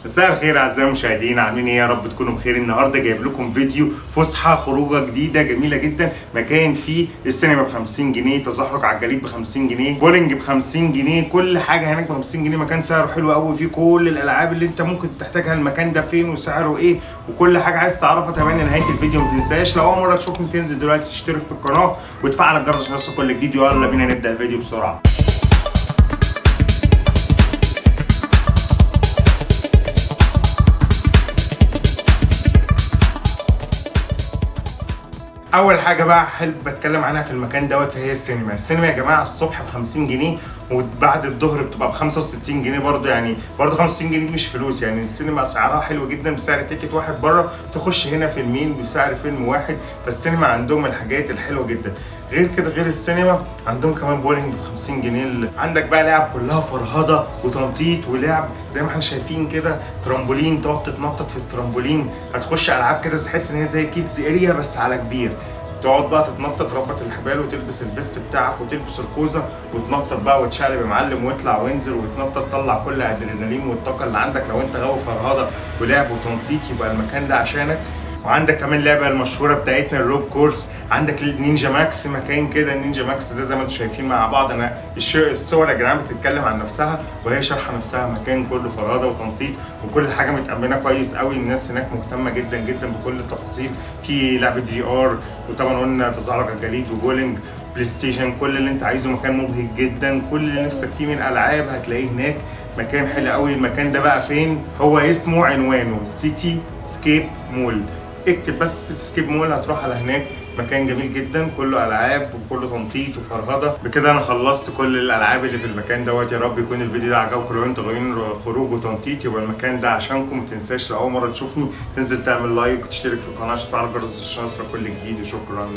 مساء الخير اعزائي المشاهدين، عاملين ايه؟ يا رب تكونوا بخير. النهارده جايب لكم فيديو فسحه خروجه جديده جميله جدا. مكان فيه السينما ب 50 جنيه، تزحلق على الجليد ب 50 جنيه، بولينج ب 50 جنيه، كل حاجه هناك ب 50 جنيه. مكان سعره حلو قوي، فيه كل الالعاب اللي انت ممكن تحتاجها. المكان ده فين وسعره ايه وكل حاجه عايز تعرفها تابعني لنهايه الفيديو. ما تنساش لو اول مره تشوفني تنزل دلوقتي تشترك في القناه وتفعل الجرس عشان يوصلك كل جديد. يلا بينا نبدا الفيديو بسرعه. اول حاجه بقى احب اتكلم عنها في المكان دوت فهي السينما. السينما يا جماعه الصبح ب 50 جنيه وبعد الظهر بتبقى ب 65 جنيه برضه، يعني برضه 65 جنيه مش فلوس. يعني السينما اسعارها حلوه جدا، بسعر تيكت واحد بره تخش هنا فيلمين بسعر فيلم واحد. فالسينما عندهم الحاجات الحلوه جدا. غير كده غير السينما عندهم كمان بولينج ب 50 جنيه. عندك بقى لعب كلها فرهضه وتنطيط ولعب زي ما احنا شايفين كده، ترامبولين تقعد تتنطط في الترامبولين. هتخش العاب كده تحس ان هي زي كيدز اريا بس على كبير. تقعد بقى تتنطط، تربط الحبال وتلبس الفيست بتاعك وتلبس الخوذه وتنطط بقى وتشقلب يا معلم واطلع وانزل وتنطط، طلع كل ادرينالين والطاقه اللي عندك. لو انت غاوي فرهضه ولعب وتنطيط يبقى المكان ده عشانك. وعندك كمان اللعبه المشهوره بتاعتنا الروب كورس. عندك النينجا ماكس، مكان كده النينجا ماكس ده زي ما انتم شايفين مع بعض. انا الصور يا جدعان بتتكلم عن نفسها وهي شارحه نفسها. مكان كله فرهده وتنطيط وكل حاجه متامنه كويس قوي. الناس هناك مهتمه جدا جدا بكل التفاصيل. في لعبه في ار، وطبعا قلنا تزحلق على الجليد وبولينج بلاي ستيشن، كل اللي انت عايزه. مكان مبهج جدا، كل اللي نفسك فيه من العاب هتلاقيه هناك. مكان حلو قوي. المكان ده بقى فين؟ هو اسمه عنوانه سيتي سكيب مول. اكتب بس سيتي سكيب مول هتروح على هناك. مكان جميل جدا، كله العاب وكله تنطيط وفرهده. بكده انا خلصت كل الالعاب اللي في المكان دوت. يا رب يكون الفيديو ده عجبكم. لو انتوا غاويين خروج وتنطيط يبقى المكان ده عشانكم. ما تنساش لو اول مره تشوفني تنزل تعمل لايك وتشترك في القناه عشان تفعل الجرس عشان يوصلك كل جديد. وشكرا.